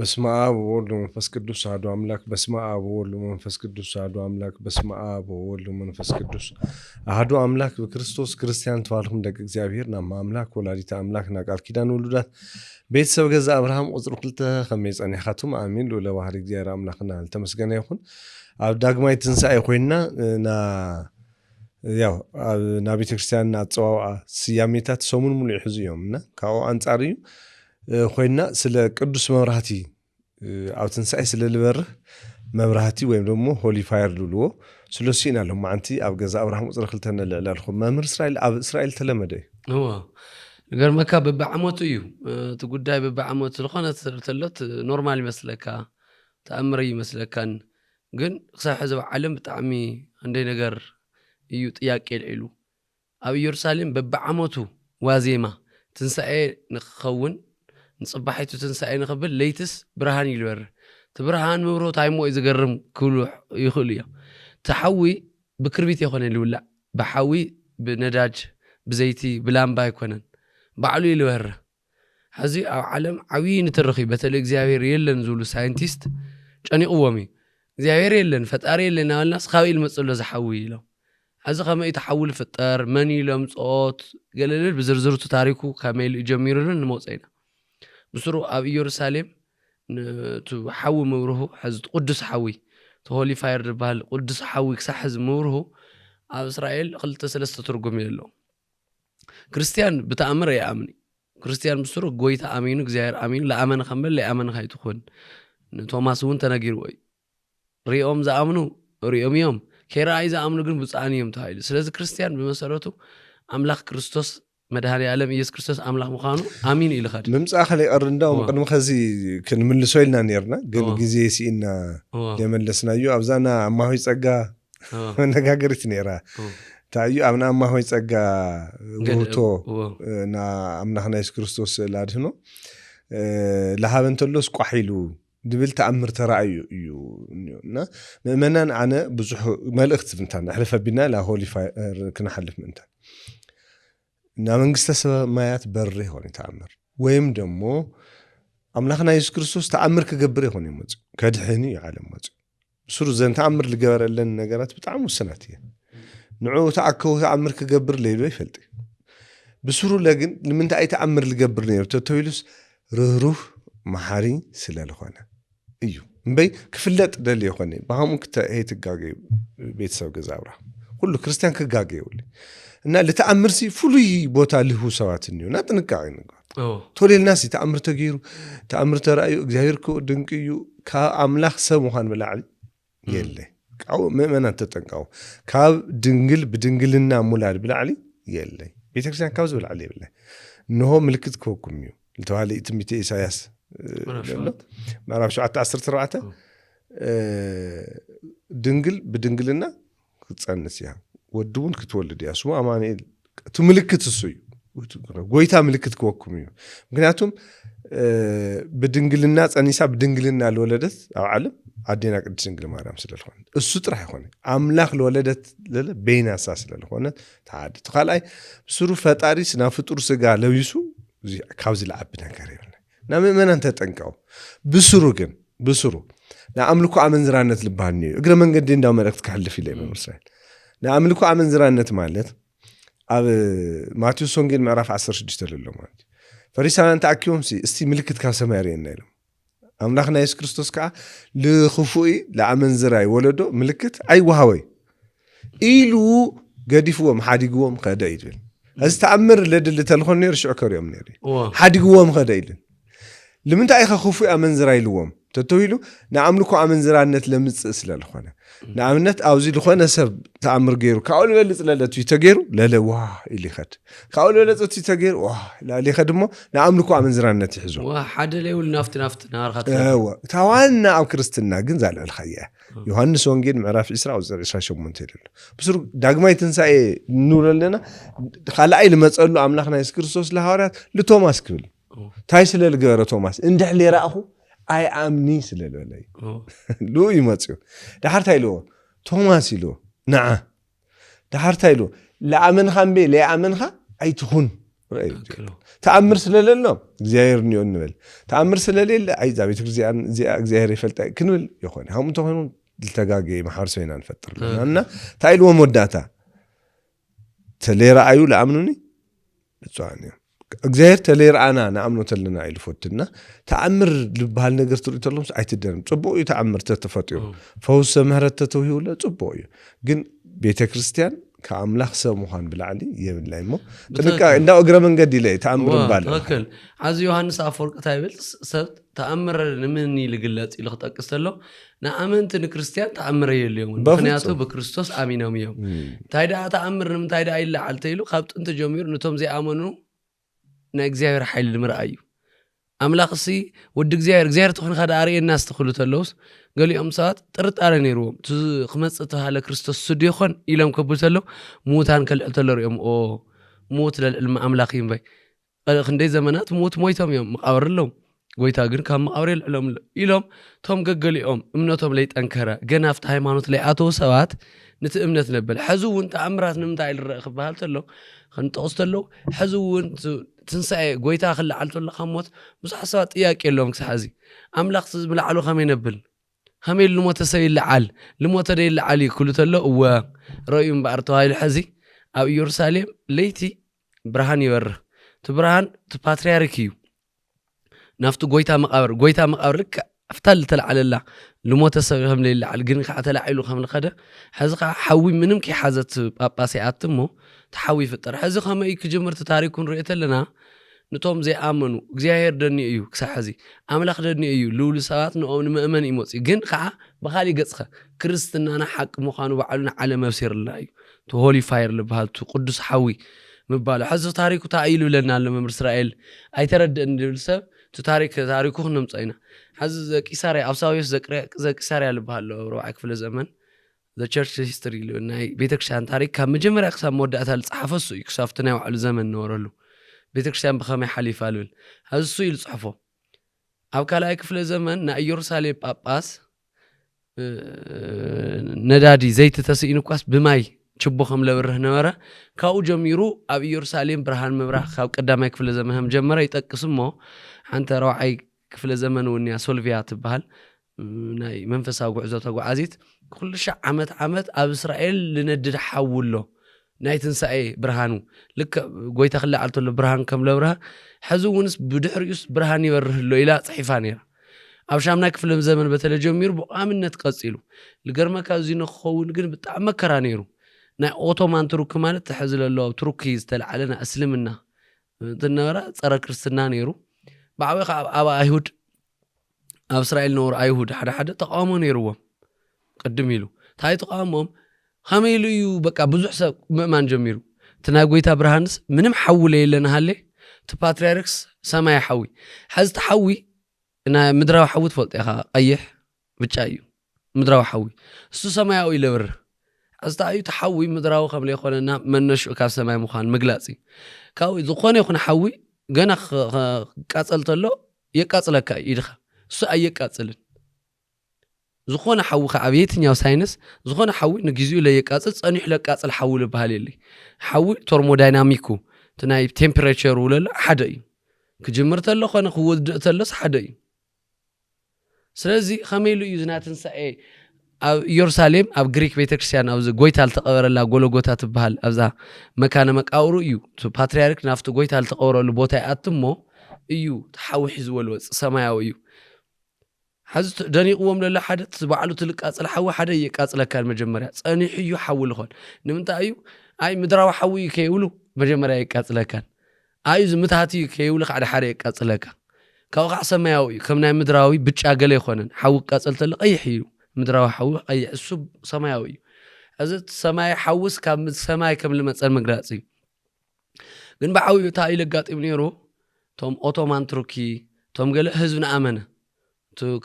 በስመ አብ ወወልድ ወመንፈስ ቅዱስ አሐዱ አምላክ። በስመ አብ ወወልድ ወመንፈስ ቅዱስ አሐዱ አምላክ። በስመ አብ ወወልድ ወመንፈስ ቅዱስ አሐዱ አምላክ። በክርስቶስ ክርስቲያን ተባልኩም ደቂ እግዚአብሔር ናማ አምላክ ወላዲተ አምላክ ና ቃል ኪዳን ወሉዳት ቤተሰብ ገዛ አብርሃም ቁጥር 2 ከመይ ጸኒሐቱም አሚን ሎ ለባህሪ እግዚአብሔር አምላክና ተመስገነ ይሁን። ኣብ ዳግማይ ትንሣኤ ኮይና ያው ና ቤተክርስቲያን ና ጸዋዓ ስያሜታት ሰሙን ሙሉ ይሕዙ እዮምና ካብኡ አንጻር እዩ ኮይና ስለ ቅዱስ መብራህቲ ኣብ ትንሣኤ ስለ ልበርህ መብራህቲ ወይም ደግሞ ሆሊ ፋየር ልልዎ ስለሲና ሎ ማዓንቲ ኣብ ገዛ አብርሃም ቁጥር 2 ነለላልኩም መምህር እስራኤል ኣብ እስራኤል ተለመደ እዩ ገርመካ በበዓመቱ እዩ እቲ ጉዳይ በበዓመቱ ዝኾነ ተሎት ኖርማል ይመስለካ ተኣምር ይመስለካን ግን ክሳብ ሕዚ ዓለም ብጣዕሚ አንደይ ነገር እዩ ጥያቄ ልዒሉ ኣብ ኢየሩሳሌም በበዓመቱ ዋዜማ ትንሣኤ ንክኸውን ንጽባሒቱ ትንሣኤ ንኽብል ለይትስ ብርሃን ይልበር ትብርሃን መብሮ ታይሞ ዝገርም ክብሉ ይኽእሉ እዮም ተሓዊ ብክርቢት ይኾነ ልውላዕ ብሓዊ ብነዳጅ ብዘይቲ ብላምባ ይኮነን ባዕሉ ይልበር ሕዚ ኣብ ዓለም ዓብዪ ንትርኺ በተለይ እግዚአብሔር የለን ዝብሉ ሳይንቲስት ጨኒቕዎም እዩ እግዚአብሔር የለን ፈጣሪ የለን ናበልናስ ካብ ኢል መፅሎ ዝሓዊ ኢሎም ሕዚ ከመይ ተሓውል ፍጠር መን ኢሎም ጾት ገለልል ብዝርዝርቱ ታሪኩ ከመይ ጀሚሩልን ንመውፀ ኢና ብስሩ ኣብ ኢየሩሳሌም ሓዊ መብርሁ ሕዚ ቅዱስ ሓዊ ሆሊ ፋየር ዝበሃል ቅዱስ ሓዊ ክሳብ ሕዚ መብርሁ ኣብ እስራኤል 2-3 ትርጉም ኣሎ ክርስቲያን ብተኣምር ይኣምን ክርስቲያን ብስሩ ጎይታ ኣሚኑ እግዚአብሔር ኣሚኑ ለኣመነ ከመል ለኣመነ ካይትኹን ቶማስ እውን ተነጊሩ ወይ ሪኦም ዝኣምኑ ሪኦም እዮም ከራይ ዝኣምኑ ግን ብፃዕኒ እዮም ተባሂሉ ስለዚ ክርስቲያን ብመሰረቱ ኣምላኽ ክርስቶስ መድኃኔ ዓለም ኢየሱስ ክርስቶስ አምላክ ምዃኑ አሚን ኢልኸድ ምምጻእ ኸለ ይቀርንዳው ቅድም ከዚ ክንምልሶ ኢልና ነርና ግን ጊዜ ሲኢና ለመለስናዩ ኣብዛና አማሆይ ጸጋ መነጋገሪት ነራ ታዩ ኣብና አማሆይ ጸጋ ውቶ ና አምላክና ኢየሱስ ክርስቶስ ላድህኖ ለሃበንተሎስ ቋሒሉ ድብል ተኣምር ተራእዩ እዩ እና ምእመናን አነ ብዙሕ መልእክት ፍንታና ሕልፈቢና ላሆሊ ፋየር ክነሐልፍ ምንታን ና መንግስተ ሰማያት በር ይሆን ተአምር ወይም ደግሞ አምላክና ኢየሱስ ክርስቶስ ተአምር ከገብር ይሆን ይመጽ ከድህኒ ዓለም ወጽ ሱሩ ዘን ተአምር ልገበረለን ነገራት በጣም ወሰናት ይሄ ንዑ ተአከው ተአምር ከገብር ለይሎ ይፈልጥ ብሱሩ ለግን ለምን ታይ ተአምር ልገብር ነው ተተውልስ ሩህ መሐሪ ስለለሆነ እዩ እምበይ ክፍለጥ ደል ይሆን ባሁን ከሄት ጋገ ቤተሰብ ገዛ አብርሃም ሁሉ ክርስቲያን ከጋገ ይውል እና ለተአምር ሲ ፍሉይ ቦታ ልሁ ሰዋት ነውና ጥንቃቄ ነገር ቶሌልናሲ ተአምር ተገይሩ ተአምር ተራእዩ እግዚአብሔር ኮ ድንቅዩ ከአምላክ ሰብ እንኳን በላዕሊ የለ ቃው ምእመናን ተጠንቀው ካብ ድንግል ብድንግልና ሙላድ በላዕሊ የለ ቤተክርስቲያን ካብ ዝበላዕሊ የለ ነው ምልክት ኮኩም እዩ ለተዋለ ትንቢተ ኢሳይያስ ምዕራፍ 7:14 ድንግል ብድንግልና ክትጸንስ ያ ወድውን ክትወልድ ያ ስሙ አማኑኤል ትምልክት እሱዩ ጎይታ ምልክት ከወኩም እዩ ምክንያቱም በድንግልና ጸኒሳ በድንግልና ለወለደት ኣብ ዓለም አዴና ቅድስት ድንግል ማርያም ስለልሆነ እሱ ጥራይ ሆነ አምላክ ለወለደት ለለ በይናሳ ስለልሆነ ታድ ተኻላይ ስሩ ፈጣሪ ስና ፍጡር ስጋ ለዊሱ ካብዚ ለዓብ ነገር ይብለ ና ምእመናን ተጠንቀው ብስሩ ግን ብስሩ ና አምልኮ አመንዝራነት ልባል ነው እግረ መንገድ እንዳው መልእክት ከሐልፍ ይለይ መምሰል ና አምልኮ አመንዝራነት ማለት ኣብ ማቴዎስ ወንጌል ምዕራፍ 16 ተለሎ ማለት ፈሪሳውያን ተአኪዮም እስቲ ምልክት ካብ ሰማይ ያርየና ኢሎም አምላክና ኢየሱስ ክርስቶስ ከዓ ለኽፉኢ ለአመንዝራይ ወለዶ ምልክት አይዋሃወይ ኢሉ ገዲፍዎም ሓዲግዎም ከደ ይብል እዚ ተአምር ለድል ተልኾን ነር ሽዑ ከርዮም ነር ሓዲግዎም ከደ ይብል ለምንታይ ክፉኢ አመንዝራይ ልዎም ተተውይሉ ንአምልኮ አመንዝራነት ለምጽእ ስለልኾነ ንአምነት አውዚ ልኾነ ሰብ ተአምር ገይሩ ካውል በልጽ ለለቱ ይተገይሩ ለለዋ ኢሊኸድ ካውል በልጽ ይተገይሩ ዋ ለሊኸድሞ ንአምልኮ አመንዝራነት ይሕዙ ዋ ሓደ ለይውል ናፍት ናርኻት ታዋና ኣብ ክርስትና ግን ዛልልኸየ ዮሐንስ ወንጌል ምዕራፍ 20:28 ይላል ብስሩ ዳግማይ ትንሣኤ ንውለለና ካልኣይ ልመጸሉ አምላክና ኢየሱስ ክርስቶስ ለሐዋርያት ለቶማስ ክብል ታይ ስለል ገበረ ቶማስ እንድሕ ለራእኹ አይ አምኒ ስለለለይ ሉ ይመጽዩ ዳህርታይሎ ቶማስ ይሎ ነዓ ዳህርታይሎ ለአመንኻ እምበ ለአመንኻ አይትኹን ተአምር ስለሌለ ነው እግዚአብሔር ነው እንበል ተአምር ስለሌለ አይዛ ቤተክርስቲያን እግዚአብሔር ይፈልጣ ክንብል ይሆን ሃም ተሆኑ ልተጋገ ማህበረሰብና እንፈጥርልና ታይልዎ ወዳታ ተሌራአዩ ለአምኑኒ እጿኒ እግዚአብሔር ተሌራአና ናአምኑ ተለና ይልፎትና ተአምር ልባል ነገር ትሩተሎም አይትደንም ጽቦው ተአምር ተተፈጥዮ ፈውስ ምህረት ተተውሂውለ ጽቦው ግን ቤተክርስቲያን ከአምላክ ሰብ መሆን ብላዕሊ የብላይሞ ጥንቃ እንዳው እግረ መንገድ ይለይ ተአምር ባለ ተከል አዚ ዮሐንስ አፈወርቅ ታይብል ሰብ ተአምር ምን ይልግለጽ ይልخጠቅስተሎ ናአመንት ክርስቲያን ተአምር የለም ምክንያቱ በክርስቶስ አሚነም ይው ታይዳ ተአምር ንም ታይዳ አይላ አልተይሉ ካብ ጥንት ጀምሩ ነቶም ዘአመኑ ናእግዚአብሔር ኃይል ምርአዩ አምላክሲ ወድ እግዚአብሔር ተኾን ካዳ አርየና አስተخሉ ተለውስ ገሊኦም ሰዓት ጥርጣረ ነይሩም ክመጽእ ተሃለ ክርስቶስ ስድ ይኾን ኢሎም ከብተለው ሙታን ከልዕል ተለሪኦም ሞት ለልዕልም አምላክ ይንበይ ክንደይ ዘመናት ሞት ሞይቶም እዮም መቃብርሎም ጎይታ ግን ካብ መቃብር ይልዕሎም ኢሎም ቶም ገገሊኦም እምነቶም ላይ ጠንከረ ገናፍት ሃይማኖት ላይ አቶ ሰባት ነቲ እምነት ነበር ሕዙውን ተአምራት ንምንታይ ይልረኽ ክባሃል ተሎ ክንጠቅስተለው ሕዙውን ትንሳኤ ጎይታ ክልዓልተሎ ከሞት ብዙሕ ሰባት ጥያቄ የለውም ክሳዚ አምላክ ዝብላዕሉ ከመይ ነብል ከመይ ልሞተ ሰብ ይልዓል ልሞተ ደ ይልዓል ይክሉ ተሎ ረእዩም ባርተዋይል ሕዚ ኣብ ኢየሩሳሌም ለይቲ ብርሃን ይበርህ ቲ ብርሃን ቲ ፓትርያርክ እዩ ናፍቱ ጎይታ መቃብር ልክ አፍታል ተልዓለላ ልሞተ ሰብ ከም ይልዓል ግን ከዓ ተላዒሉ ከም ልኸደ ሕዚ ከዓ ሓዊ ምንም ከይሓዘት ጳጳሲያትሞ ተሓዊ ይፍጠር ሕዚ ከመይ ክጅምር ታሪኩን ርእየተለና ነቶም ዘይኣመኑ እግዚአብሔር ደኒ እዩ ክሳሕዚ አምላክ ደኒ እዩ ልውሉ ሰባት ንኦም ምእመን ይሞጽ ግን ከዓ በኻሊ ገጽኸ ክርስትናና ሓቅ ምዃኑ ባዕሉና ዓለም ኣብሲርልና እዩ ቱ ሆሊ ፋየር ልበሃል ቱ ቅዱስ ሓዊ ምባሉ ሕዚ ታሪኩ ታኢሉ ብለና ኣሎ መምር እስራኤል ኣይተረድእን ድብል ሰብ ቱ ታሪኩ ክንምጽኢና ሕዚ ዘቂሳርያ ኣብሳዊስ ዘቂሳርያ ልበሃል ረብዓይ ክፍለ ዘመን the church history ናይ ቤተክርስቲያን ታሪክ ካብ መጀመርያ ክሳብ መወዳእታ ዝጻሕፈሱ እዩ ክሳብቲ ናይ ባዕሉ ዘመን ነበረሉ ቤተክርስቲያን ብኸመይ ሓሊፋ ልብል ሕዚ ኢሉ ጽሕፎ ኣብ ካልኣይ ክፍለ ዘመን ናይ ኢየሩሳሌም ጳጳስ ነዳዲ ዘይቲ ተስኢኑ ኳስ ብማይ ችቦ ከም ለብርህ ነበረ ካብኡ ጀሚሩ ኣብ ኢየሩሳሌም ብርሃን ምብራህ ካብ ቀዳማይ ክፍለ ዘመን ከም ጀመረ ይጠቅስሞ ሓንተ ረብዓይ ክፍለ ዘመን ውንያ ሶልቪያ ትበሃል ናይ መንፈሳዊ ጉዕዞ ተጓዓዚት ኩሉ ዓመት ኣብ እስራኤል ልነድድ ሓውሎ ናይ ትንሳኤ ብርሃኑ ልክ ጎይታ ክልዓልተሎ ብርሃን ከም ለብርሃ ሕዚ ውንስ ብድሕሪኡስ ብርሃን ይበርህሎ ኢላ ጽሒፋ ነይራ ኣብ ሻምናይ ክፍለ ዘመን በተለ ጀሚሩ ብቋምነት ቀጺሉ ልገርመካ እዚ ንኽኸውን ግን ብጣዕሚ መከራ ነይሩ ናይ ኦቶማን ቱርክ ማለት ሕዚ ለሎ ቱርኪ ዝተልዓለና እስልምና እንትነበረ ጸረ ክርስትና ነይሩ ብዓወይ ኣብ አይሁድ ኣብ እስራኤል ነውሩ አይሁድ ሓደ ተቃውሞ ነይሩዎም ቅድም ኢሉ ታይ ተቃውሞም ከመይሉ እዩ በቃ ብዙሕ ሰብ ምእማን ጀሚሩ ትናይ ጎይታ ብርሃንስ ምንም ሓውለ የለና ሃለ ቲ ፓትርያርክስ ሰማይ ሓዊ ሕዚ ተሓዊ ናይ ምድራዊ ሓዊ ትፈልጥ ኢኻ ቀይሕ ብጫ እዩ ምድራዊ ሓዊ እሱ ሰማያዊ ይለብር ሕዚ ታዩ ተሓዊ ምድራዊ ከም ለይኮነና መነሽኡ ካብ ሰማይ ምዃን ምግላጽ እዩ ካብኡ ዝኾነ ይኹን ሓዊ ገና ቃጸል ተሎ የቃጽለካ ኢድኻ እሱ ኣየቃጽልን ዝኾነ ሓዊ ካብ የትኛው ሳይንስ ዝኾነ ሓዊ ንግዚኡ ለየቃጽል ጸኒሕ ለቃጽል ሓዊ ልበሃል የለ ሓዊ ቴርሞዳይናሚኩ ትናይ ቴምፐሬቸር ውለሎ ሓደ እዩ ክጅምር ተሎ ኾነ ክውድእ ተሎስ ሓደ እዩ ስለዚ ከመይሉ እዩ ዝናትንሳኤ ኣብ ኢየሩሳሌም ኣብ ግሪክ ቤተክርስቲያን ኣብ ጎይታ ዝተቀበረላ ጎሎጎታ ትበሃል ኣብዛ መካነ መቃብሩ እዩ ፓትርያርክ ናፍቲ ጎይታ ዝተቀበረሉ ቦታ ያትሞ እዩ ተሓዊሕ ዝወልወጽ ሰማያዊ እዩ حز دنيقوم لله حدث بعلو تلقاصل حوا حدا يقاصلك المجمريا صنيحيو حول خون نمنتا ايو اي مدراو حوي كيولو مجمريا يقاصلك اي زمتاتي كيولو حدا حدا يقاصلك كوقع سماوي كمناي مدراوي بچا غلي خونن حو قاصلتل قيحيو مدراو حو اي اسو سماوي از سماي حوس كم سماي كم لمصل مغلاصي ግን ባዓው ታይ ለጋጥም ነይሩ ቶም ኦቶማን ቱርኪ ቶም ገለ ህዝብና አመነ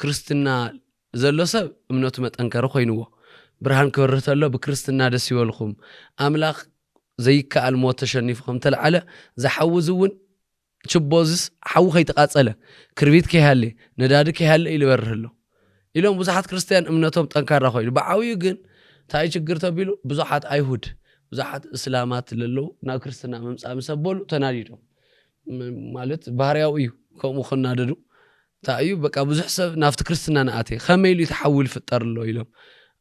ክርስትና ዘለሰብ እምነቱ መጠንከረ ኮይንዎ ብርሃን ከወርተሎ በክርስትና ደስ ይወልኩም አምላክ ዘይካል ሞት ተሸኒፍኩም ተልዓለ ዘሐውዝውን ችቦዝስ ሓው ከይተቃጸለ ክርቢት ከያለ ነዳድ ከያለ ይልበርህሎ ኢሎም ብዙሓት ክርስቲያን እምነቶም ጠንካራ ኮይኑ ባዓው ግን ታይ ችግር ተቢሉ ብዙሓት አይሁድ ብዙሓት እስላማት ለለው ና ክርስትና መምጻ መሰበሉ ተናዲዶ ማለት ባህርያው እዩ ከምኡ ክናደዱ ታዩ በቃ ብዙሕ ሰብ ናፍቲ ክርስትና ናኣተ ከመይሉ ይተሓውል ፍጠር ኣሎ ኢሎም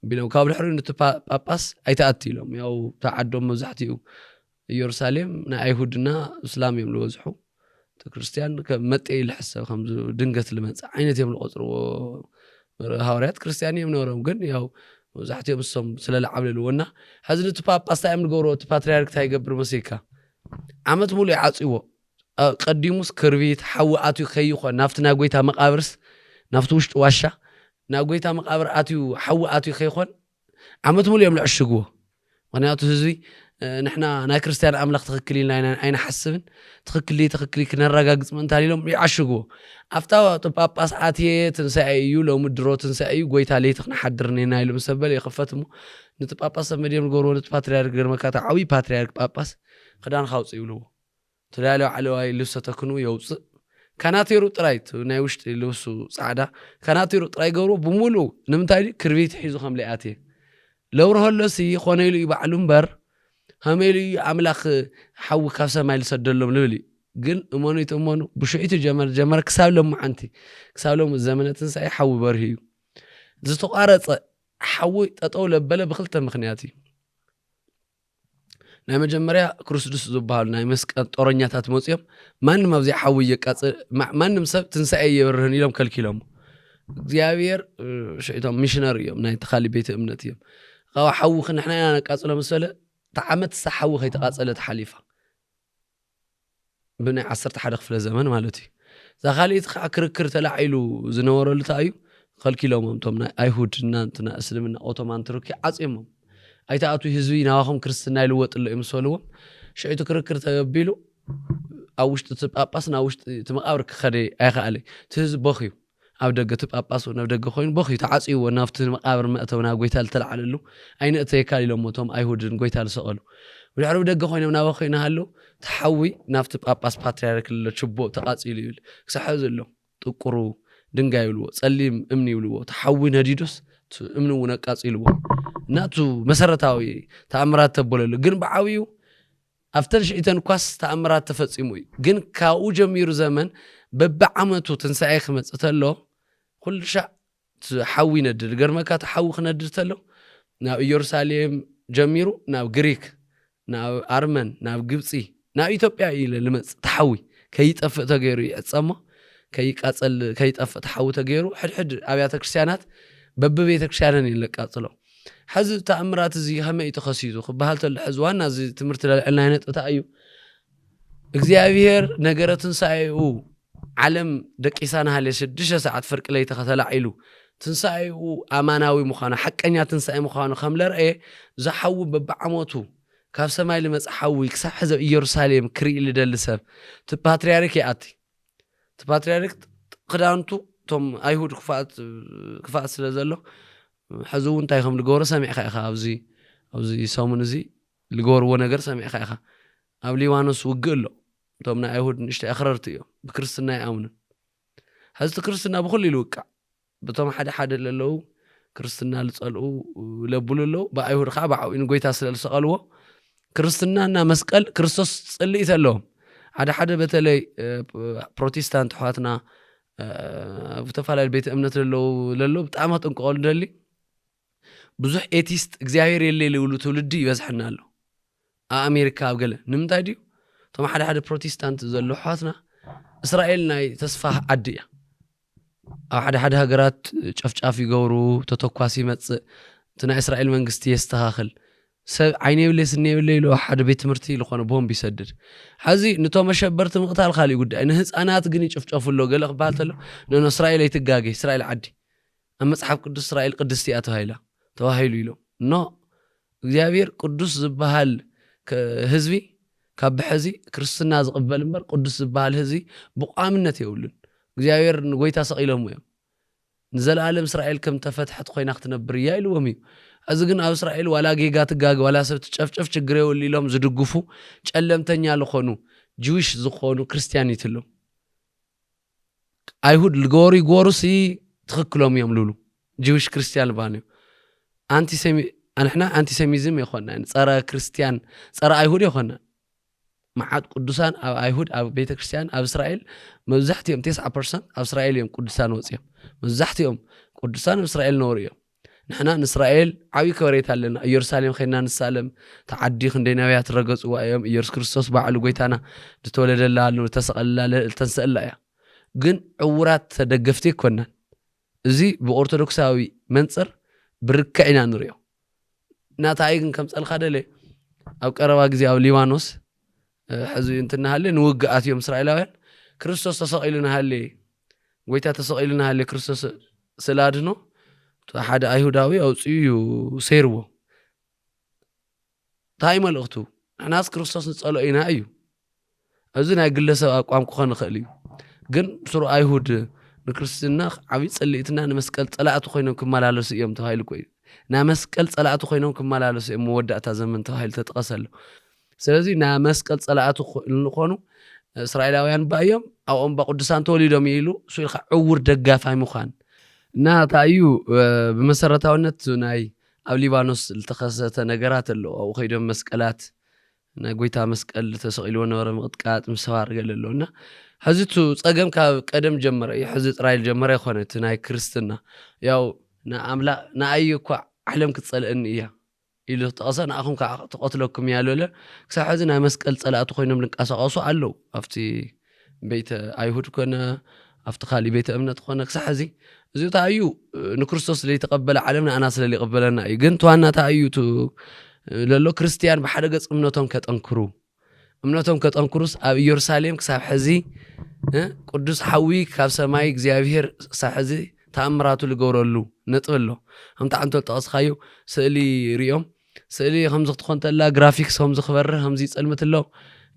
ቢሎም ካብ ልሕሪ ነቲ ጳጳስ ኣይተኣት ኢሎም ያው ተዓዶም መብዛሕትኡ ኢየሩሳሌም ናይ ኣይሁድና እስላም እዮም ልወዝሑ ክርስቲያን ከመጤ ልሕሰብ ከም ድንገት ልመጽ ዓይነት እዮም ልቆጽርዎ ሃዋርያት ክርስቲያን እዮም ነሮም ግን ያው መብዛሕትኦም እሶም ስለለዓብልልዎና ሕዚ ነቲ ጳጳስ ታይም ንገብሮ እቲ ፓትርያርክ ታይገብር መሲካ ዓመት ሙሉ ይዓጽይዎ ቀዲሙስ ክርቢት ሓውኣቱ ከይኾን ናፍቲ ናይ ጎይታ መቃብርስ ናፍቲ ውሽጢ ዋሻ ናይ ጎይታ መቃብር ኣትዩ ሓውኣቱ ከይኾን ዓመት ሙሉ እዮም ልዕሽግዎ ምክንያቱ ህዝቢ ንሕና ናይ ክርስቲያን ኣምላኽ ትኽክል ኢልና ኣይንሓስብን ትኽክል ክነረጋግጽ ምንታን ኢሎም ይዓሽግዎ ኣፍታ ጳጳስ ኣትየ ትንሳኤ እዩ ሎሚ ድሮ ትንሳኤ እዩ ጎይታ ለይቲ ክነሓድር ኔና ኢሎም ሰበል ይኽፈት እሞ ነቲ ጳጳስ መድዮም ንገብርዎ ነቲ ፓትርያርክ ገርመካታ ዓብይ ፓትርያርክ ጳጳስ ክዳን ካውፅ ይብልዎ ተላልዮ ዓለዋይ ልብሰ ተክኑ የውፅእ ካናቴሩ ጥራይት ናይ ውሽጢ ልብሱ ጻዕዳ ካናቴሩ ጥራይ ገብሮ ብሙሉ ንምንታይ ክርቢት ሒዙ ከም ለኣትየ ለውርሆሎሲ ኾነ ኢሉ ይባዕሉ እምበር ከመይሉ ኣምላኽ ሓዊ ካብ ሰማይ ልሰደሎም ልብል ግን እሞኑት እሞኑ ብሽዒቱ ጀመር ክሳብ ሎም ዓንቲ ክሳብ ሎም ዘመነ ትንሳኤ ሓዊ በርሂ እዩ ዝተቋረፀ ሓዊ ጠጠው ለበለ ብክልተ ምክንያት እዩ ናይ መጀመርያ ክርስቶስ ዝበሃሉ ናይ መስቀል ጦረኛታት መጽዮም ማንም ኣብዚ ሓዊ ይቃጽ ማንም ሰብ ትንሳኤ ይበርህን ኢሎም ከልኪሎም እግዚአብሔር ሽዒቶም ሚሽነር እዮም ናይ ተኻሊ ቤተ እምነት እዮም ካብ ሓዊ ክንሕና ነቃጽሎ መሰለ ተዓመት ሰሓዊ ከይተቃጸለ ተሓሊፋ ብናይ 11 ክፍለ ዘመን ማለት እዩ ዛኻሊት ከዓ ክርክር ተላዒሉ ዝነበረሉ ታዩ ከልኪሎም እቶም ናይ ኣይሁድ እናንትና እስልምና ኦቶማን ትርኪ ዓጽሞም ኣይታኣቱ ህዝቢ ናዋኹም ክርስትና ይልወጥሎ ይምሰልዎም ሽዒቱ ክርክር ተገቢሉ ኣብ ውሽጢ እቲ ጳጳስ ናብ ውሽጢ እቲ መቃብር ክኸደ ኣይከኣለይ እቲ ህዝቢ በኺዩ ኣብ ደገ እቲ ጳጳስ ናብ ደገ ኮይኑ በኺዩ ተዓጽይዎ ናብቲ መቃብር መእተው ናብ ጎይታ ዝተላዓለሉ ኣይንእተይካል ኢሎም እቶም ኣይሁድን ጎይታ ዝሰቐሉ ብድሕሪ ደገ ኮይኖም ናብ በኺዩ ናሃለው ተሓዊ ናብቲ ጳጳስ ፓትርያርክ ችቦ ተቃጺሉ ይብል ክሳሕ ዘሎ ጥቁሩ ድንጋይ ይብልዎ ጸሊም እምኒ ይብልዎ ተሓዊ ነዲዶስ እምኒ እውን ኣቃጺልዎ ናቱ መሰረታዊ ተኣምራት ተበለሉ ግን ብዓብዩ ኣፍተን ሽዒተን ኳስ ተኣምራት ተፈጺሙ እዩ ግን ካብኡ ጀሚሩ ዘመን በብዓመቱ ትንሳኤ ክመጽእ ተሎ ኩሉ ሻዕ ሓዊ ነድድ ገርመካ ተሓዊ ክነድድ ተሎ ናብ ኢየሩሳሌም ጀሚሩ ናብ ግሪክ ናብ ኣርመን ናብ ግብጺ ናብ ኢትዮጵያ ኢለ ልመጽ ተሓዊ ከይጠፍእ ተገይሩ ይዕጸሞ ከይቃጸል ከይጠፍእ ተሓዊ ተገይሩ ሕድሕድ ኣብያተ ክርስቲያናት በብቤተ ክርስቲያንን ይለቃጽሎ ሕዚ ተኣምራት እዚ ከመይ ተኸሲቱ ክበሃል ተሎ ሕዚ ዋና እዚ ትምህርቲ ለልዕልና ይነጥታ እዩ እግዚአብሔር ነገረ ትንሳኤኡ ዓለም ደቂሳና ሃለ 6 ሰዓት ፍርቂ ለይቲ ከተላዒሉ ትንሳኤኡ ኣማናዊ ምዃኑ ሓቀኛ ትንሳኤ ምዃኑ ከም ለርአየ ዝሓዊ በብዓመቱ ካብ ሰማይ ልመጽሓዊ ክሳብ ሕዚ ኢየሩሳሌም ክርኢ ልደሊ ሰብ እቲ ፓትርያርክ ይኣቲ እቲ ፓትርያርክ ክዳንቱ ቶም ኣይሁድ ክፋት ስለ ዘሎ ሕዚ እውን እንታይ ከም ልገብሮ ሰሚዕካ ኢኻ ኣብዚ ሰሙን እዚ ልገብርዎ ነገር ሰሚዕካ ኢኻ ኣብ ሊባኖስ ውግእ ኣሎ እቶም ናይ ኣይሁድ ንእሽተይ ኣኽረርቲ እዮም ብክርስትና ይኣምኑን ሕዚ እቲ ክርስትና ብኩሉ ይልውቃዕ በቶም ሓደ ለለዉ ክርስትና ልጸልኡ ለብሉ ኣለዉ ብኣይሁድ ከዓ ብዓብኡ ንጎይታ ስለ ዝሰቐልዎ ክርስትናና መስቀል ክርስቶስ ጽልኢት ኣለዎም ሓደ በተለይ ፕሮቴስታንት ኣሕዋትና ኣብ ዝተፈላለዩ ቤተ እምነት ለለዉ ብጣዕሚ ክጥንቀቐሉ ደሊ ብዙሕ ኤቲስት እግዚአብሔር የለይ ልብሉ ትውልዲ ይበዝሕና ኣሎ ኣብ ኣሜሪካ ኣብ ገለ ንምንታይ ድዩ እቶም ሓደ ፕሮቴስታንት ዘሎ ኣሕዋትና እስራኤል ናይ ተስፋ ዓዲ እያ ኣብ ሓደ ሃገራት ጨፍጫፍ ይገብሩ ተተኳሲ ይመጽእ እቲ ናይ እስራኤል መንግስቲ የስተኻኽል ሰብ ዓይነ የብለይ ስነ የብለይ ኢሉ ሓደ ቤት ትምህርቲ ዝኾነ ቦምብ ይሰድድ ሕዚ ነቶም መሸበርቲ ምቕታል ካሊእ ጉዳይ ንህፃናት ግን ይጭፍጨፍሎ ገለ ክበሃል ተሎ እስራኤል ኣይትጋገ እስራኤል ዓዲ ኣብ መጽሓፍ ቅዱስ እስራኤል ቅድስቲ እያ ተባሂሉ ኢሎም ኖ እግዚአብሔር ቅዱስ ዝበሃል ህዝቢ ካብ ብሕዚ ክርስትና ዝቕበል እምበር ቅዱስ ዝበሃል ህዝቢ ብቋምነት የብሉን እግዚአብሔር ንጎይታ ሰቒሎም እዮም ንዘለዓለም እስራኤል ከም ተፈትሐት ኮይና ክትነብር እያ ኢልዎም እዩ እዚ ግን ኣብ እስራኤል ዋላ ጌጋ ትጋግ ዋላ ሰብ ትጨፍጨፍ ችግር የብሉ ኢሎም ዝድግፉ ጨለምተኛ ዝኾኑ ጅዊሽ ዝኾኑ ክርስቲያኒት ኣለው ኣይሁድ ልገበሩ ይገበሩሲ ትኽክሎም እዮም ልብሉ ጅዊሽ ክርስቲያን ልባን እዩ ኣንሕና አንቲሴሚዝም ይኾና ፀረ ክርስቲያን ፀረ ኣይሁድ ይኾና معاد قدسان أو أيهود أو بيت كريستيان أو إسرائيل مزحتهم 9% أو إسرائيل يوم قدسان وصيهم مزحتهم قدسان إسرائيل نوريهم نحن إسرائيل عوي كوريت لنا يرسالم خلينا نسالم تعدي خندينا ويا ترجس وأيام يرس كريستوس بعلو جيتنا تتولد الله إنه تسأل تنسأل لا جن عورات تدقفتي كنا زي بأرثوذكساوي منصر بركعنا نريو ناتايجن كم سأل خدله أو كرواق زي أو ليوانوس حزو انتنا هالي نوقعات يوم إسرائيلوين كريستوس تسقيلنا هالي ويتا تسقيلنا هالي كريستوس سلادنو حد أيهوداوي أو سيو سيرو تايم الأختو ناس كريستوس نسألو إينا أيو أزنا يقلسوا أقوام كخان خليو جن بسرو أيهود نكريستنا عبيد سأليتنا نمسكال طلعتو خينو كمالالو سيام تهايلو كوي نمسكال طلعتو خينو كمالالو سيام مودعتا زمن تهايل تتقسلو سلازي نمسكال طلعتو خونو إسرائيلاويان بأيام أو أم بقدسان توليدو ميلو سويل عور دقافاي مخان نا تايو بمسرتاونت ناي أو ليبانوس التخصصت نجارات اللو أو خيدم مسكلات نقويتها مسكل تسقيلو نور مقطقات مسوار قال له نا حزتو صقم كقدم جمر حزت رايل جمر يخونت ناي كريستنا ياو نا املا نا ايكو علم كتصلئني ايا إلو تقصنا أخون تقتلكم يا لولا كسحزنا مسكل صلاتو خوينم لنقاسقاسو علو افتي بيت ايهود كنا افتخالي بيت امنت خونا كسحزي زي تايو نكريستوس اللي تقبل علمنا انا اللي قبلنا اي قنت وانا تايو تو للو كريستيان بحد قص امنتهم كتنكروس اب يرساليم كساب حزي قدوس حوي كاب سماي እግዚአብሔር ሳሕዚ ተአምራቱ ልገብረሉ ነጥብሎ همت عنتو ተقስخايو سእلي ريوم سእلي خمز تكون تلا جرافيكس خمز خبره خمز يصلمتلو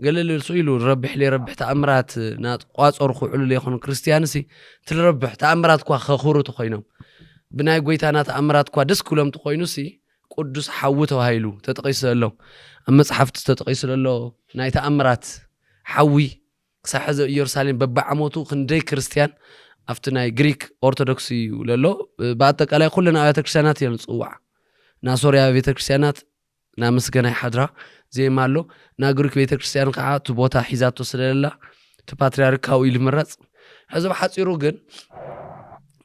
قال له سئلو ربح لي ربح تأمرات نات قاصر خوعلو لي يكون كريستيانسي تربح تأمرات كوا خخورو تخوينم بناي غويتانا تأمرات كوا دس كلهم تخوينوسي قدوس حوته هايلو تتقيسلو اما صحفت تتقيسلو ناي تأمرات حوي كسحز يرسالين ببعموتو خندي كريستيان افتناي جريك اورثودوكسي وللو باتقالاي كلنا ابيات كريستيانات ينصوع نا سوريا ابيات كريستيانات نا مسغناي حضرا زي مالو نا جريك ابيات كريستيان قاعه تبوتا حيزاتو سللا تباترياركاوي لمرص حزب حصيرو جن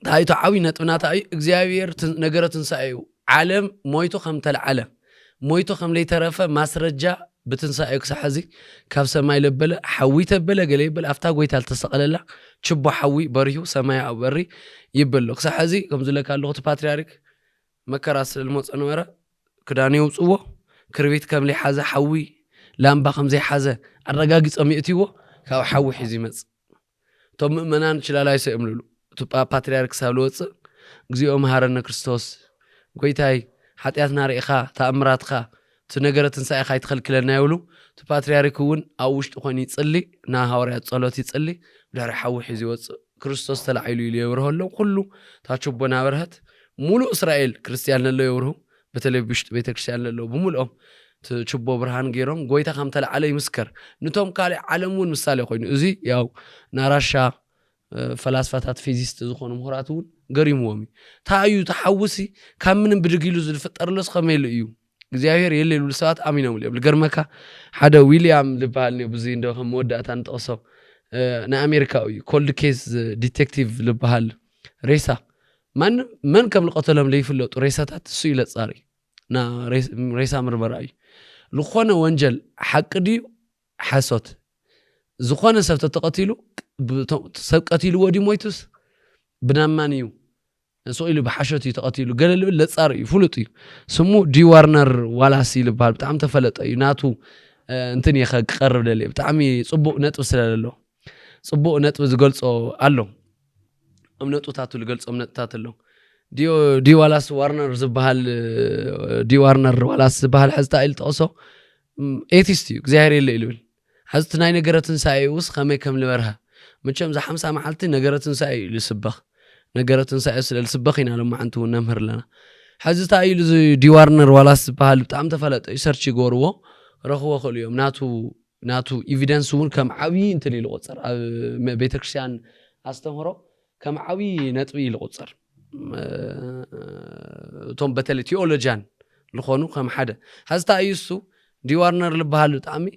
تايتو عوي نطبناتا اي እግዚአብሔር ነገረትን ሳይው ዓለም ሞይቶ ከምተል ዓለም ሞይቶ ከም ለይተረፈ ማስረጃ بتنسى كسحزي كاف سماي لبلا حوي تبلا قلي بل أفتاق ويتال تسقللا شبو حوي بريو سماي أو بري يبلو كسحزي كم زلك اللغة باتريارك مكراس الموت أنورا كداني وصوه كربيت كم لي حازة حوي لامبا خمزي حازة الرقاقي أميتيو كاو حوي حزي مز طب منان شلالا يسيملو تبقى باتريارك سالوت قزيو مهارنا كريستوس قويتاي حتياتنا ريخا تأمرات خا تنقرة تنساء خايت خلق لنا يولو تباترياركون أوشت أخواني تصلي نا هوريات صلاتي تصلي بدار حوي حزي وص كريستوس تلعيلو يلي يوره له كله تاشوبنا برهت مولو إسرائيل كريستيان لله يوره بتلي بيشت بيت كريستيان لله بمولهم تشوبو برهان غيرهم قويتا خام تلع علي مسكر نتوم كالي علمون مثالي أخواني أزي ياو ناراشا فلاسفاتات فيزيست زخون مهراتون قريم وامي تايو تحوسي كم من بدقيلو زلفتر لس خميلو إيو እግዚአብሔር የሌሉ ሰዓት አሚነው ለገርመካ ሓደ ዊሊያም ልባልኒ ብዙ እንደው መወዳታን ተቀሰው ና አሜሪካዊ ኮልድ ኬዝ ዲቴክቲቭ ልባል ሬሳ ማን ከም ልቀተሎም ለይፍለጡ ሬሳታት እሱ ይለጻሪ ና ሬሳ ምርመራይ ልኾነ ወንጀል ሓቅዲ ሓሶት ዝኾነ ሰብ ተቀቲሉ ሰብ ቀቲሉ ወዲ ሞይቱስ ብናማንዩ سؤال بحشتي تقتيلو قال لي لصاري فلطي سمو دي وارنر ولا سيل بال بتعم تفلط يناتو انتني يخ قرب للي بتعمي صبو نطب سلالو صبو نطب زغلصو الله امنطو تاتو لغلصو امنطاتلو دي ولاس وارنر زبال دي وارنر ولاس زبال حزتا ايل تقصو ايتيستي እግዚአብሔር يليل حزت ناي ነገረትን ሳይውስ ከመይ ከም ልበርሃ መቸም ዛ 50 መዓልቲ ነገረትን ሳይ ልስበኽ ነገረትን ሳይስል ልስበኺና ለማ አንቱ ነምህር ለና حزت ايل ديوارنر ولاس بحال بتام تفلط يسرچ يغورو رخو خليوم ناتو ايفيدنس ون كم عوي انت لي لقصر بيتكريستيان استمرو كم عوي نطبي لقصر توم بتل تيولوجيان لخونو كم حدا حزت ايسو ديوارنر لبحال بتامي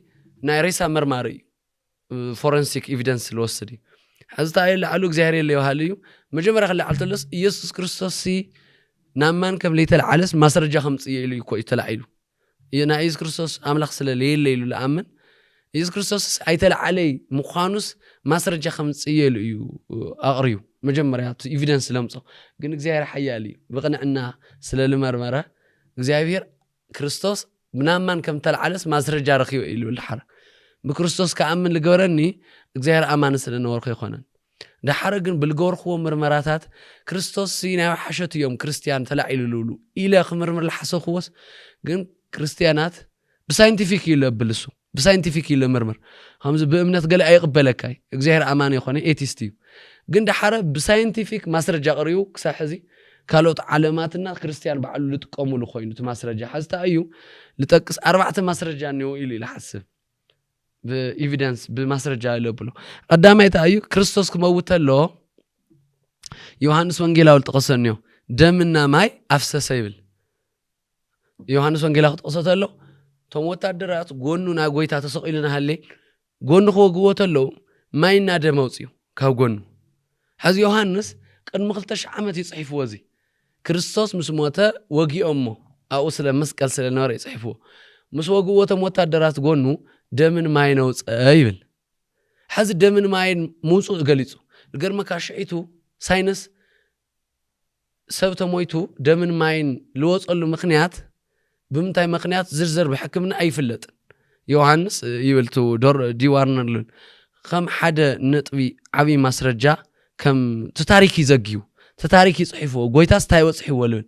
ናይ ሬሳ መርማሪ ፎረንሲክ ኤቪደንስ ልወስድ እዩ ሕዚ ታይ ልዓሉ እግዚአብሔር የለ ይባሃል እዩ መጀመርያ ክልዓል ተለስ ኢየሱስ ክርስቶስ ናማን ከም ለይተልዓለስ ማስረጃ ከምጽየ ኢሉ ይኮ ይተላዒሉ ኢና ኢየሱስ ክርስቶስ አምላኽ ስለለየለ ኢሉ ለአምን ኢየሱስ ክርስቶስ አይተልዓለይ ምዃኑስ ማስረጃ ከምጽየ ኢሉ እዩ አቕርዩ መጀመርያ ኤቪደንስ ለምጾ ግን እግዚአብሔር ሓያል እዩ ብቕንዕና ስለልመርመረ እግዚአብሔር ክርስቶስ ብናማን ከም ተልዓለስ ማስረጃ ረኺቡ ኢሉ ልሓረ ብክርስቶስ ከአምን ልገበረኒ እግዚአብሔር አማን ስለነበርኩ ይኾነን ዳሓረ ግን ብልገበርክዎ ምርመራታት ክርስቶስ ናይ ሓሸት እዮም ክርስቲያን ተላዒሉ ልብሉ ኢለ ክምርምር ልሓሰብክዎስ ግን ክርስቲያናት ብሳይንቲፊክ ይለብልሱ ብሳይንቲፊክ ይለምርምር ከምዚ ብእምነት ገለ ኣይቅበለካይ እግዚአብሔር አማን ይኾነ ኤቲስት እዩ ግን ዳሓረ ብሳይንቲፊክ ማስረጃ ቀሪቡ ክሳብ ሕዚ ካልኦት ዓለማትና ክርስቲያን በዓሉ ልጥቀሙሉ ኮይኑ እቲ ማስረጃ ሓዝታ እዩ ልጠቅስ 4 ማስረጃ ነው ኢሉ ይልሓስብ በኤቪደንስ በማስረጃ ለብሎ ቀዳማይ ታዩ ክርስቶስ ከመውተ ሎ ዮሐንስ ወንጌላዊ ተቀሰነዮ ደምና ማይ አፍሰሰ ይብል ዮሐንስ ወንጌላዊ ተቀሰተሎ ቶም ወታደራት ጎኑና ጎይታ ተሰቂልና ሃለ ጎኑ ከወግወተሎ ማይና ደም አውጽዩ ካብ ጎኑ ሕዚ ዮሐንስ ቅድሚ 2000 ዓመት ይጽሕፍ ወዚ ክርስቶስ ምስ ሞተ ወጊኦሞ አው ስለ መስቀል ስለ ነውር ይጽሕፍ ምስ ወግወተም ወታደራት ጎኑ ደምን ማይ ነው ይብል ሕዚ ደምን ማይን ሙጹእ ገሊጹ ልገርመካ ሽዒቱ ሳይንስ ሰብ ተሞይቱ ደምን ማይን ልወጸሉ ምክንያት ብምንታይ ምክንያት ዝርዝር ብሕክምና አይፍለጥ ዮሐንስ ይብልቱ ዲ ዋርነር ከም ሓደ ነጥቢ ዓቢ ማስረጃ ከም ታሪክ ይዘግዩ ታሪክ ይጽሕፉ ጎይታስ ታይ ወጽሕዎ ወልን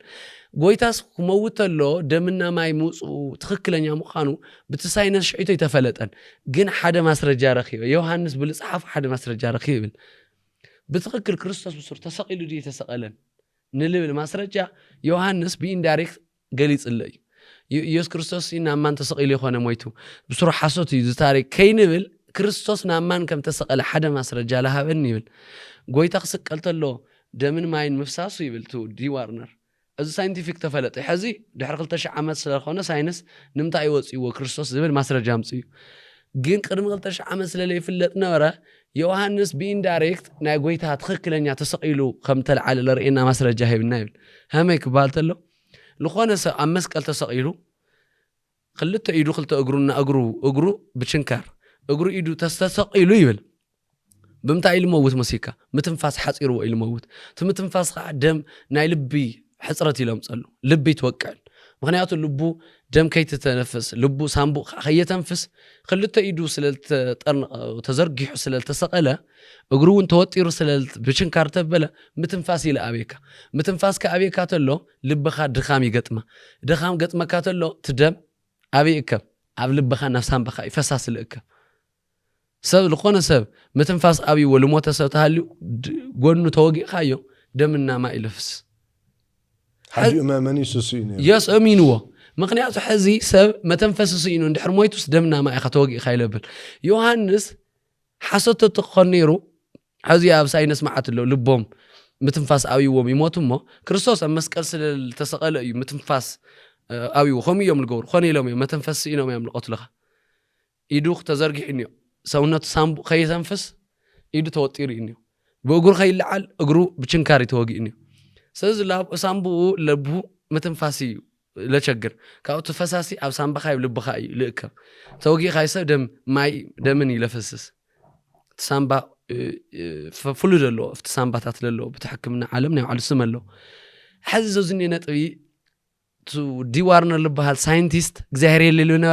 ጎይታስ ከመውተሎ ደምና ማይ ሙጹእ ትክክለኛ ምዃኑ በቲ ሳይንስ ሽዒቱ ይተፈለጠን ግን ሓደ ማስረጃ ረኺበ ዮሐንስ ብልጽሓፍ ሓደ ማስረጃ ረኺበ ብትክክል ክርስቶስ ብሱር ተሰቂሉ ዲ ተሰቀለን ንልብል ማስረጃ ዮሐንስ በኢንዳይሬክት ገሊጽለይ ኢየሱስ ክርስቶስ ናማን ተሰቂሉ ይኾነ ሞይቱ ብሱር ሓሶት እዩ ታሪክ ከይንብል ክርስቶስ ናማን ከም ተሰቀለ ሓደ ማስረጃ ለሃበን ይብል ጎይታ ክስቀልተሎ ደምን ማይን ምፍሳሱ ይብልቱ ዲ ዋርነር እዚ ሳይንቲፊክ ተፈለጠ ሕዚ ድሕሪ 2000 ዓመት ስለኾነ ሳይንስ ንምንታይ ይወጽይዎ ክርስቶስ ዝብል ማስረጃ አምጽዩ ግን ቅድሚ 2000 ዓመት ስለለ ይፍለጥ ነበረ ዮሐንስ በኢንዳይሬክት ናይ ጎይታ ትክክለኛ ተሰቂሉ ከም ተልዓለ ለርእና ማስረጃ ሂብና ይብል ሃመይ ክባልተሎ ለኾነ ሰብ ኣብ መስቀል ተሰቂሉ ክልተ ኢዱ ክልተ እግሩና እግሩ ብችንካር እግሩ ኢዱ ተሰቂሉ ይብል ብምንታይ ኢሉ መሲካ ምትንፋስ ሓጺሩ ኢሉ ሞውት ትምትንፋስ ከዓ ደም ናይ ልቢ ሕጽረት ኢሎም ጸሉ ልቢ ይትወቅዕ ምክንያቱ ልቡ ደም ከይተተነፍስ ልቡ ሳምቡ ከየተንፍስ ክልተ ኢዱ ተዘርጊሑ ስለልተሰቀለ እግሩን ተወጢሩ ብችንካር ተበለ ምትንፋስ ኢለ አቤካ ምትንፋስ ከአቤካ ተሎ ልብኻ ድኻም ይገጥማ ድኻም ገጥመካ ተሎ ትደም አቤካ ኣብ ልብኻ ናብ ሳምባኻ ይፈሳስ ልእከ ሰብ ለኾነ ሰብ ምትንፋስ አቢ ወልሞተ ሰብ ተሃልዩ ጎኑ ተወጊኻዮ ደምና ማይ ይለፍስ حد أمامني سوسيني يس أمينوا مقنعت حزي سب ما تنفسسينه ندحر مويتوس دمنا ما أخطوقي خايلبل يوحنس حسوت تقنيرو حزي أب ساينس معت له لبهم متنفاس أوي ومي موتمه كريستوس مسكال تسقل أي متنفاس أوي وخمي يوم الجور خاني لهم ما تنفسينه ما يملك قتلها يدوخ تزرقي إني سونت سامب خي تنفس يدو توتير إني بقول خي لعل أجرو بتشنكاري توقي إني سز لاب سامبو لبو متنفاسي لا تشجر كاو تفساسي او سامبا خايب لبخاي لك توقي خايسه دم ماي دمني لفسس سامبا فلو دلو في سامبا تاتللو بتحكمنا عالمنا وعلى سملو حز زني نطبي تو ديوارنا لبهال ساينتيست እግዚአብሔር የሌለና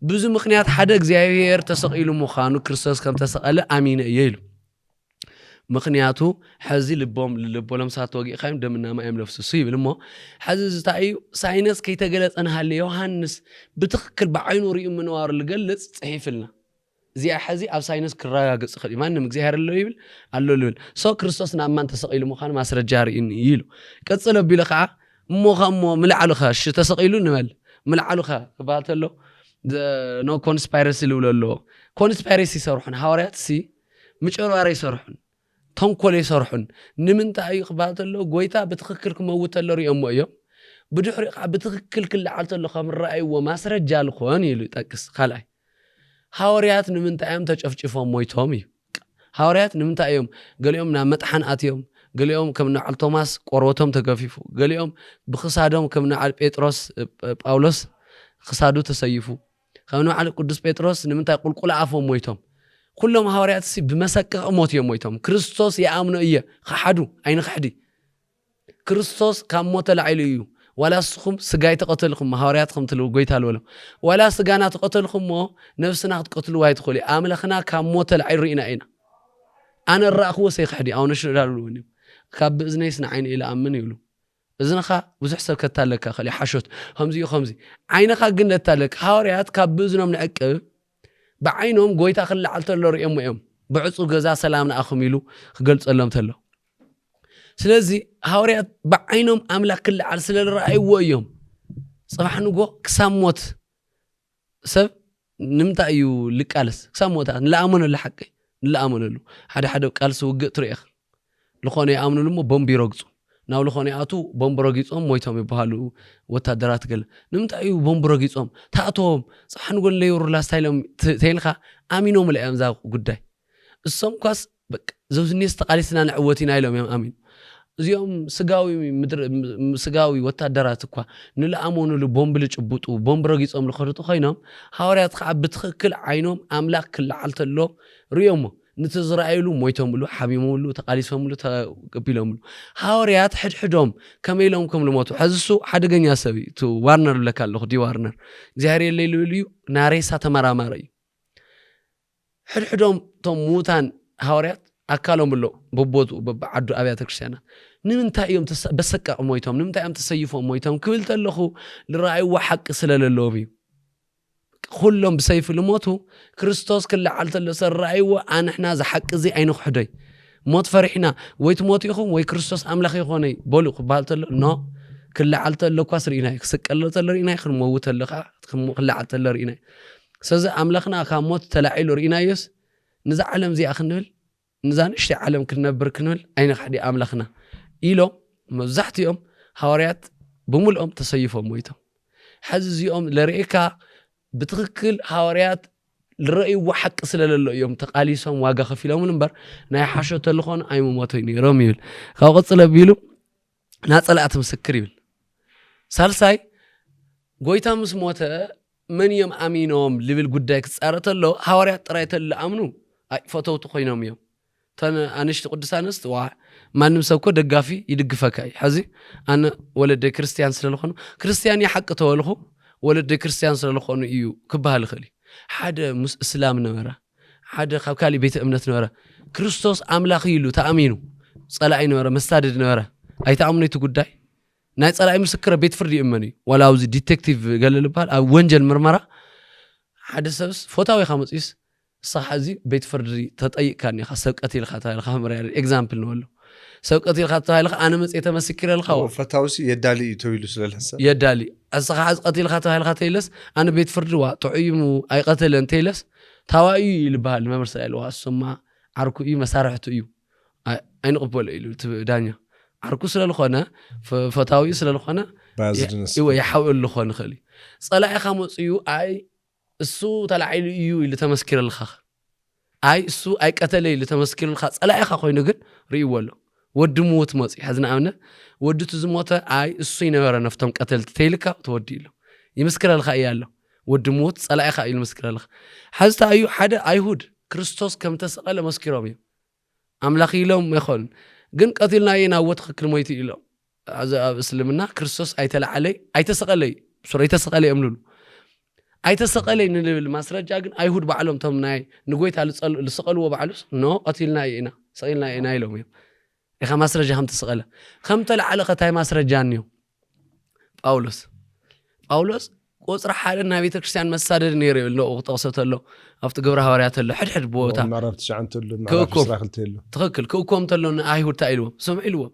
ብዙ ምክንያት ሓደ እግዚአብሔር ተሰቂሉ ምዃኑ ክርስቶስ ከም ተሰቀለ አሚነ ይሉ ምክንያቱ ሕዚ ልቦም ልቦለም ሳትወጊ ኻይም ደምና ማይም ለፍስሱ ይብልሞ ሕዚ ዝታዩ ሳይንስ ከይተገለጸና ሃለ ዮሐንስ ብትክክል በዓይኑ ሪኡ ምንዋር ልገልጽ ጽሒፍልና እዚኣ ሕዚ ኣብ ሳይንስ ክረጋገጽ ኸዲ ማንም እግዚአብሔር ኣሎ ይብል ኣሎ ልብል ሶ ክርስቶስ ናማን ተሰቂሉ ምዃኑ ማስረጃ ሪእኒ ይሉ ቀጽለ ቢለ ከዓ እሞኸሞ ምልዓሉኻ እሺ ተሰቂሉ ንበል ምልዓሉኻ ክባልተሎ ኖ ኮንስፓይረሲ ልብለሎ ኮንስፓይረሲ ይሰርሑን ሃዋርያት ምጭራሪ ይሰርሑን ተንኮል ይሰርሑን ንምንታይ ይቕባልተሎ ጎይታ በትክክል ክመውተሎ ሪእሞ እዮም ብድሕሪ ከዓ በትክክል ክልዓልተሎ ከም ራእይዎ ማስረጃ ልኾን ኢሉ ይጠቅስ ካልኣይ ሃዋርያት ንምንታይ እዮም ተጨፍጭፎም ሞይቶም እዩ ሃዋርያት ንምንታይ እዮም ገሊኦም ናብ መጥሓን ኣትዮም ገሊኦም ከም ንዓል ቶማስ ቆርበቶም ተገፊፉ ገሊኦም ብክሳዶም ከም ንዓል ጴጥሮስ ጳውሎስ ክሳዱ ተሰይፉ ከም ንዓል ቅዱስ ጴጥሮስ ንምንታይ ቁልቁል ኣፎም ሞይቶም ኩሎም ሃዋርያት ብመሰቀቕ ሞት እዮም ሞይቶም ክርስቶስ ይኣምኑ እየ ክሓዱ ኣይንክሕዲ ክርስቶስ ካብ ሞት ተላዒሉ እዩ ዋላ ስኹም ስጋይ ተቀተልኩም ሃዋርያትኩም ትልው ጎይታ አልወለም ዋላ ስጋና ተቀተልኩም ሞ ነፍስና ክትቀትሉ ዋይ ትخلي አምላኽና ካብ ሞት ተላዒሉ ኢና ኢና ኣነ ራእኽዎ ሰይኽሕዲ ኣው ነሽዳሉኒ ካብ ብእዝነይስና ዓይነ ኢላ ኣምን ይብሉ እዝነኻ ብዙሕ ሰብ ከታለካ خلي ሓሾት ከምዚ ዓይነኻ ግን ለታለክ ሃዋርያት ካብ ብእዝኖም ንዕቅብ بعينهم قويتا خلى على تلور يوم بعصو جزاء سلامنا أخو ميلو خقلت سلام تلو سلازي هوريات بعينهم أملاك كل على سلال رأي ويوم صباح نقول كساموت سب نمت أيو لكالس كساموت لا أمن ولا حقي لا أمن له حدا كالس وقت ريخ لخوني أمن له مو بومبي رقصو ناو لخوني آتو بومبروغيصهم مويتهم يبهالو وتادرات قال نمت أيو بومبروغيصهم تاعتهم صح نقول لي ورلا ستايلهم تيلخا آمينهم الأيام ذا قداي الصوم كاس بك زوجني استقاليسنا نعوتينا لهم يا آمين زيوم سقاوي وتادرات كوا نلا أمون له بومبل يجبطوا بومبروغيصهم لخرطوا خينهم حواريات خاب بتخكل عينهم أملاك كل علت له ريومه نتزرعيلو مويتهم له حبيمهم له تقاليسهم له تقبلهم له هاوريات حدهم كميلهم كم لموتو حزسو حدغنيا سبي تو وارنر لك الله دي وارنر زهري الليل ليو ناريسا تمرامري حدهم تموتان هاوريات اكلهم له ببوتو ببعدو ابيات كريستيانا نمنتا يوم بسقق مويتهم نمنتا يوم تسيفهم مويتهم كبلت له لراي وحق سلاللوبي كلهم بسيف الموتو كريستوس كل علت السرعي وأنا إحنا زحق زي عينه حدي موت فرحنا ويت موت يخون وي كريستوس أملاخ يخوني بولو قبالت له نو كل علت له كسر إناي سك الله تلر إناي خل موت له كل علت له إناي سز أملاخنا كموت تلاعي له إنايس نزع علم زي أخنول نزانش علم كنا بركنول عين حدي أملاخنا إلو مزحت يوم حواريات بمول تسيفهم مويتهم حزز يوم لرئيكا بتخكل حواريات الرأي وحق سلالله يوم تقاليسهم واقع خفيلهم منبر ناي حاشو تلخون أي مموتيني رميل خاوقت صلابيلو ناطلعت مسكريبل سالساي قويتا مسموتا من يوم أمينهم ليفل قداك تسارت الله حواريات رايت اللي أمنو أي فتوتو خينهم يوم تانا أنشت قدسانست ما نمسوكو دقافي يدقفكاي حزي أنا ولد كريستيان سلالخون كريستيان يحق تولخو ولد كريستيان سلالخون إيو كبها لخلي حدا إسلام نورا حدا خبكالي بيت أمنت نورا كريستوس أملاخي له تأمينه صلاعي نورا مستعد نورا أي تأمني تقداي ناي صلاعي مسكرة بيت فردي أمني ولا أوزي ديتكتيف قال له بحال أو ونجل مرمرة حدا سبس فوتاوي خامس إيس صح زي بيت فردي تطيق كان يخسوك قتيل خاطر الخامر يعني إكزامبل نقول له سوق قتيل خاطر أنا مسئت مسكرة الخاو فتاوسي يدالي يتويلو سلالحسا يدالي أصحى قتيل خاطر تيلس أنا بيت فردوا تعيمو أي قتل تيلس توايو يلبها ما مرسل له السماء عركو إيه مسارحته إيو أين قبول إيلو دانيا عركو سلا الخانة فتاوي سلا الخانة إيوه يحاول الخانة خلي صلاة خامس إيو أي السو طلع إيو اللي تمسكر الخخ أي السو أي قتلي اللي تمسكر الخخ صلاة خاخوي نقول ريولو ود موت مصي حزنا أمنا ود تزموته أي السو ينور نفتم قتلت تيلكا تودي له يمسكر الخخ يالله ود موت صلاة خايل مسكر الخ حزت أيو حدا أيهود كريستوس كم تسأل مسكرهم أملاخي لهم يخون جن قتلنا يناوت خكل ميتي له هذا أسلمنا كريستوس أيتلا علي أيتسقلي بسرعة أيتسقلي أملول أيتسقلي إن المسرج جاكن أيهود بعلم تمناي نقولت على السقل وبعلوس نو قتلنا ينا سقلنا ينا لهم يا خم مسرج هم تسقله خم تلا علاقة هاي مسرج جانيو باولوس وصر حالنا بيت كريستيان مسادر نيري له وقصته له افت قبر هواريات له حد بوتا ما عرفتش عنته له ما عرفتش داخلت له تخكل كوكم تلون ايهود تايلو سمعلو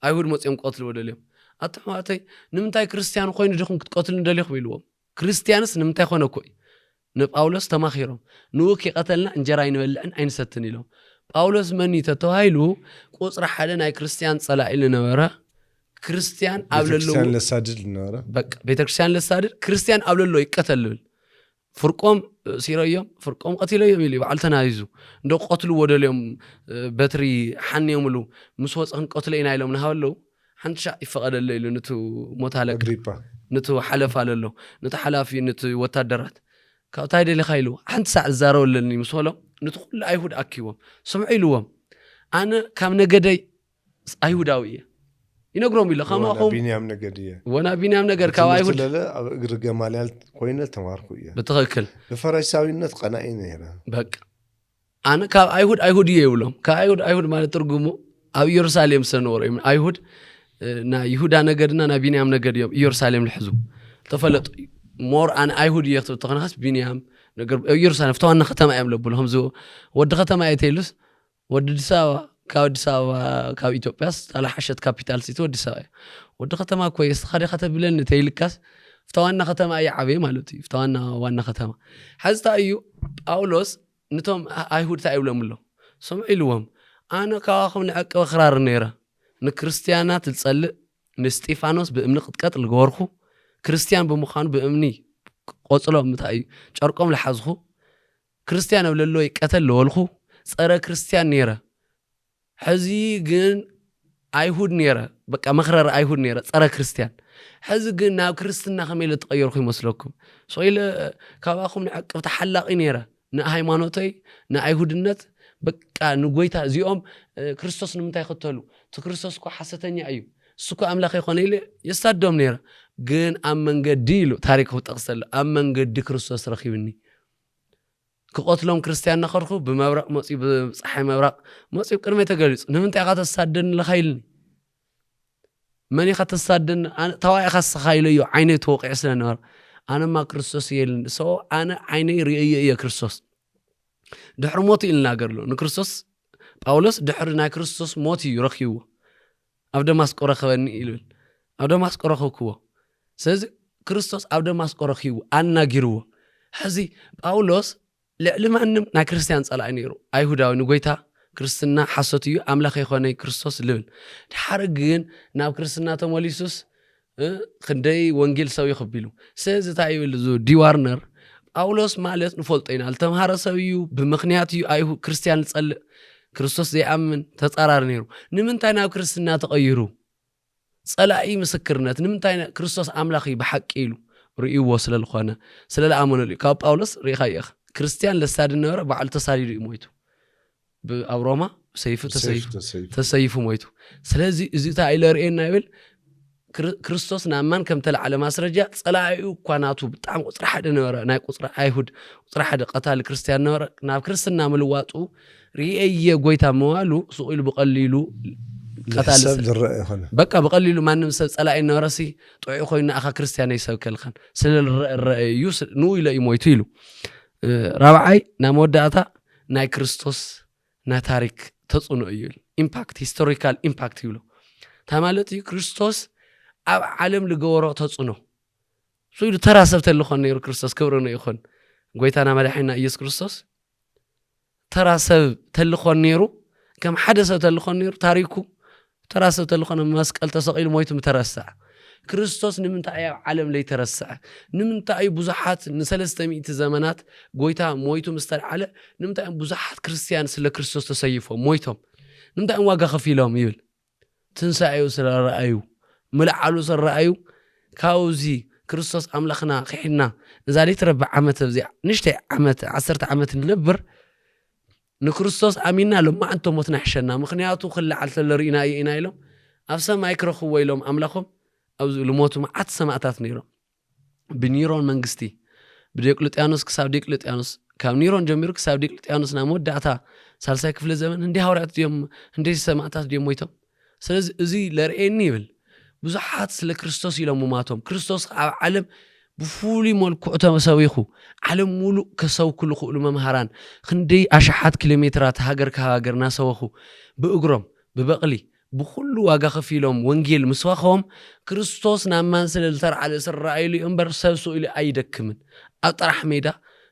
ايهود مصيم قتلوا دليم اتحماتي نمتاي كريستيان خوين دخون قتل دليخ بيلو كريستيانس نمتاي خونا كوي نباولوس تماخيرهم نوكي قتلنا انجراي نبلعن عين ستن له باولوس مني تتوهايلو قصر حالنا كريستيان صلاعي لنورا كريستيان أبللو كريستيان لسادر نورا بك بيت كريستيان لسادر كريستيان أبللو يقتلل ፍርቆም ሲረዮም ፍርቆም ቀትለዮም ኢሉ በዓል ተናይዙ እንደ ቆትሉ ወደልዮም በትሪ ሓንዮምሉ ምስ ወፀን ቆትለይና ኢሎም ንሃበለው ሓንሻ ይፈቀደለ ኢሉ ነቱ ሞት ሃለቅ ነቱ ሓለፍ አለሎ ነቱ ሓላፊ ነቱ ወታደራት ካብታይ ደሊኻ ኢሉ ሓንቲ ሰዓት ዛረወለኒ ምስ በሎም ነቱ ኩሉ ኣይሁድ ኣኪቦም ስምዑ ኢልዎም ኣነ ካብ ነገደይ ኣይሁዳዊ እየ ይነግሮም ኢሉ ከማኹም ቢንያም ነገድ እየ ወና ቢንያም ነገር ካብ ኣይሁድ ለለ ኣብ እግሪ ገማልያል ኮይነ ተማርኩ እየ ብትኽክል ብፈረሳዊነት ቀናኢ ነይረ በቃ ኣነ ካብ ኣይሁድ እየ ይብሎም ካብ ኣይሁድ ማለት ትርጉሙ ኣብ ኢየሩሳሌም ሰነወረ ኣይሁድ ና ይሁዳ ነገድና ና ቢንያም ነገድ እዮም ኢየሩሳሌም ልሕዙ ተፈለጡ ሞር ኣነ ኣይሁድ እየ ክትብል ተኸናስ ቢንያም ነገር ኢየሩሳሌም ፍተዋና ከተማ እዮም ለብሉ ከምዚ ወዲ ከተማ እየተይሉስ ወዲ አዲስ አበባ ካብ ኢትዮጵያ ዝተላሓሸት ካፒታል ሲቲ ወዲ አዲስ አበባ ወዲ ከተማ ኮይ እስኻዲ ከተብለን ተይልካስ ፍተዋና ከተማ እየ ዓበየ ማለት እዩ ፍተዋና ዋና ከተማ ሓዝታ እዩ ጳውሎስ ነቶም ኣይሁድ ታይብሎም ኣሎ ሰምዑ ኢልዎም ኣነ ካብኹም ንዕቀበ ክራር ነይረ ንክርስቲያናት ዝጸልእ ንስጢፋኖስ ብእምኒ ቅጥቀጥ ልገበርኹ ክርስቲያን ብምዃኑ ብእምኒ ቆጽሎም እንታይ ጨርቆም ለሓዝኹ ክርስቲያን ኣብ ለሎ ይቀተል ለወልኹ ጸረ ክርስቲያን ነይረ ሕዚ ግን ኣይሁድ ነይረ በቃ መኽረር ኣይሁድ ነይረ ጸረ ክርስቲያን ሕዚ ግን ናብ ክርስትና ከመይ ለተቀየርኩ ይመስለኩም ሶይለ ካብኹም ንዕቅብ ተሓላቂ ነይረ ንሃይማኖተይ ንኣይሁድነት በቃ ንጎይታ እዚኦም ክርስቶስ ንምንታይ ይኽተሉ እቲ ክርስቶስ እኮ ሓሰተኛ እዩ እሱ እኮ ኣምላኽ ይኾነ ኢለ የሳዶም ነይረ ግን ኣብ መንገዲ ኢሉ ታሪክ ክጠቕሰሉ ኣብ መንገዲ ክርስቶስ ረኺብኒ ክቆትሎም ክርስቲያን ነኸርኩ ብመብራቕ መፂኡ ብፀሓይ መብራቕ መፂኡ ቅድመ ተገሊጹ ንምንታይ ኢኻ ተሳደኒ ለኻ ኢልኒ መን ኢኻ ተሳደኒ ተዋኢ ኢኻ ስኻ ኢለ እዩ ዓይነይ ተወቂዑ ስለነበረ ኣነማ ክርስቶስ እየ ኢልኒ ሰው ኣነ ዓይነይ ርእየ እየ ክርስቶስ ድሕሪ ሞት እዩ ልናገርሎ ንክርስቶስ ጳውሎስ ድሕሪ ናይ ክርስቶስ ሞት እዩ ረኺብዎ ኣብ ደማስቆ ረኸበኒ ኢሉብል ኣብ ደማስቆ ረኸብክዎ ስለዚ ክርስቶስ ኣብ ደማስቆ ረኺቡ ኣናጊርዎ ሕዚ ጳውሎስ ልዕሊ ማንም ናይ ክርስቲያን ጸላኢ ነይሩ ኣይሁዳዊ ንጎይታ ክርስትና ሓሶት እዩ ኣምላኽ ይኾነ ክርስቶስ ልብል ድሓር ግን ናብ ክርስትና ተመሊሱስ ክንደይ ወንጌል ሰው ይኽቢሉ ስለዚ እንታይ ይብል ዲዋርነር ጳውሎስ ማለት ንፈልጦ ኢና ዝተምሃረ ሰብ እዩ ብምኽንያት እዩ ኣይሁ ክርስቲያን ዝጸልእ ክርስቶስ ዘይኣምን ተጻራሪ ነይሩ ንምንታይ ናብ ክርስትና ተቐይሩ ጸላኢ ምስክርነት ንምንታይ ክርስቶስ ኣምላኽ እዩ ብሓቂ ኢሉ ርእይዎ ስለዝኾነ ስለዝኣመነሉ እዩ ካብ ጳውሎስ ርኢኻ ኢኻ ክርስቲያን ለሳድ ነበረ በዓል ተሳዲዱ እዩ ሞይቱ ኣብ ሮማ ሰይፉ ተሰይፉ ሞይቱ ስለዚ እዚ እንታይ ኢለ ርኤና ይብል ክርስቶስ ናማን ከም ተለዓለ ማስረጃ ጸላኢኡ እኳ ናቱ ብጣዕሚ ቁፅሪ ሓደ ነበረ ናይ ቁፅሪ ኣይሁድ ቁፅሪ ሓደ ቀታሊ ክርስቲያን ነበረ ናብ ክርስትና ምልዋጡ ርኤየ ጎይታ ምባሉ ስቑ ኢሉ ብቐሊሉ ቀታሊ ሰብ ዝረአ ይኾነ በቃ ብቐሊሉ ማንም ሰብ ጸላኢ ነበረሲ ጥዑይ ኮይኑ ኣኻ ክርስቲያን ይሰብከልኸን ስለዝረአ እዩ ንኡ ኢለ እዩ ሞይቱ ኢሉ ራብዓይ ናይ መወዳእታ ናይ ክርስቶስ ናይ ታሪክ ተጽዕኖ እዩ ኢምፓክት ሂስቶሪካል ኢምፓክት ይብሎ እንታይ ማለት እዩ ክርስቶስ ኣብ ዓለም ልገበሮ ተጽዕኖ ስኢሉ ተራ ሰብ ተልኾን ነይሩ ክርስቶስ ክብርነ ይኹን ጎይታና መድሓኒና ኢየሱስ ክርስቶስ ተራ ሰብ ተልኾን ነይሩ ከም ሓደ ሰብ ተልኾን ነይሩ ታሪኩ ተራ ሰብ ተልኾን መስቀል ተሰቂሉ ሞይቱ ምተረሳዕ ክርስቶስ ንምንታይ ኣብ ዓለም ላይ ተረሳዕ ንምንታይ ብዙሓት ን300 ዘመናት ጎይታ ሞይቱ ምስተልዓለ ንምንታይ ብዙሓት ክርስቲያን ስለ ክርስቶስ ተሰይፎም ሞይቶም ንምንታይ ዋጋ ከፊሎም ይብል ትንሳኤው ስለረኣዩ ምልዓሉ ስለረኣዩ ካውዚ ክርስቶስ ኣምላኽና ኺሕና እዛ ላይ ተረባ ዓመት ኣብዚ ንሽተይ ዓመት 10 ዓመት ንነብር ንክርስቶስ ኣሚና ሎማ አንቶ ሞትና ሕሸና ምኽንያቱ ክልዓል ተለሪኢና ኢና ኢሎም ኣብ ሰማይ ክረኽብዎ ኢሎም ኣምላኾም ኣብዚ ልሞቱ መዓት ሰማዕታት ነይሮም ብኒሮን መንግስቲ ብዲዮቅልጥያኖስ ክሳብ ዲዮቅልጥያኖስ ካብ ኒሮን ጀሚሩ ክሳብ ዲዮቅልጥያኖስ ናብ መወዳእታ ሳልሳይ ክፍለ ዘመን እንዲህ ሃዋርያት ድዮም እንዲህ ሰማዕታት ድዮም ሞይቶም ስለዚ እዚ ለርኤኒ ይብል ብዙሓት ስለ ክርስቶስ ኢሎም ሙማቶም ክርስቶስ ኣብ ዓለም ብፉሉይ መልክዑ ተሰዊኹ ዓለም ሙሉእ ከሰውኩሉ ክእሉ መምሃራን ክንደይ ኣሽሓት ኪሎሜትራት ሃገር ካብ ሃገር እናሰወኹ ብእግሮም ብበቕሊ ብኩሉ ዋጋ ከፊሎም ወንጌል ምስዋኸዎም ክርስቶስ ናማን ስለ ዝተርዓለ ዝረኣይሉ እምበር ሰብ ስኢሉ ኣይደክምን ኣብ ጥራሕ ሜዳ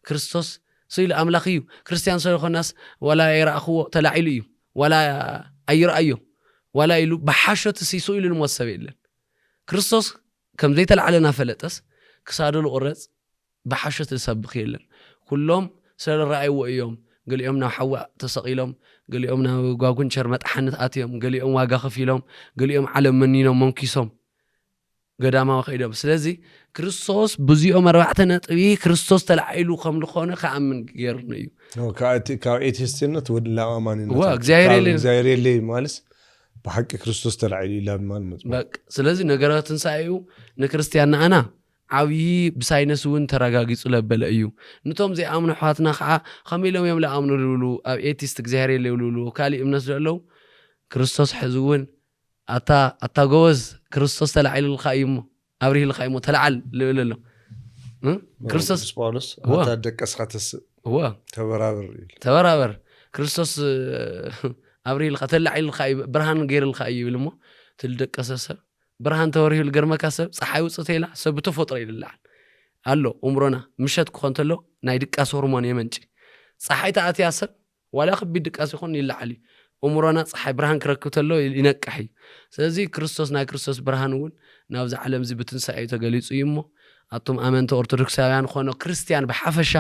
ክርስቶስ ስኢሉ ኣምላኽ እዩ ክርስቲያን ስለኾናስ ወላ ይረኣኽዎ ተላዒሉ እዩ ወላ ኣይረኣዮ ወላ ኢሉ ብሓሾት ስኢሉ ንሞት ሰብ የለን ክርስቶስ ከም ዘይተላዓለና ፈለጠስ ክሳዱ ልቁረፅ بحشة السبخ يلن كلهم سر الرأي وإيوم قال يومنا حواء تسقيلهم قال يومنا قاقون شرمت حنت آتيهم قال يوم واقع خفيلهم قال يوم علم منينهم منكسهم قداما وخيدهم سلازي كريستوس بزيهم أربعتنا طبيعي كريستوس تلعيلو خملو خونه خامن غيرنيو كايتيستنا تود لا امانين እግዚአብሔር لي مالس بحق كريستوس تلعيلي لا مال بق سلازي ነገራት እንሳይው ንክርስቲያና አና ዓብይ ብሳይነስ እውን ተረጋጊጹ ለበለ እዩ ንቶም ዘይ አምኑ ሐዋትና ኸዓ ከመይሎም እዮም ለአምኑ ልብሉ ኣብ ኤቲስት እግዚአብሔር ልብሉ ካሊ እምነት ደለው ክርስቶስ ሕዝውን አታ ጎዝ ክርስቶስ ተላዕል ልኻይሞ አብሪህ ልኻይሞ ተላዓል ልብለሎ ክርስቶስ ጳውሎስ አታ ደቀስኻተስ ተበራበር ክርስቶስ አብሪህ ልኻተላዕል ልኻይ ብርሃን ገይር ልኻይ ይብልሞ ትልደቀሰሰ ብርሃን ተወሪህ ልገርመካ ሰብ ፀሓይ ውጽተይላ ሰብ ተፈጥሮ ይልላል አሎ ኡምሮና ምሸት ኮንተሎ ናይ ድቃስ ሆርሞን የመንጪ ፀሓይ ተአትያ ሰብ ዋላ ክቢ ድቃስ ይኹን ይላዓሊ ኡምሮና ፀሓይ ብርሃን ክረክብተሎ ይነቅሕ ስለዚህ ክርስቶስ ናይ ክርስቶስ ብርሃን እውን ናብዚ ዓለም ዚ ብትንሳኤ ተገሊጹ ይሞ አቶም አመንተ ኦርቶዶክሳውያን ኾኖ ክርስቲያን በሐፈሻ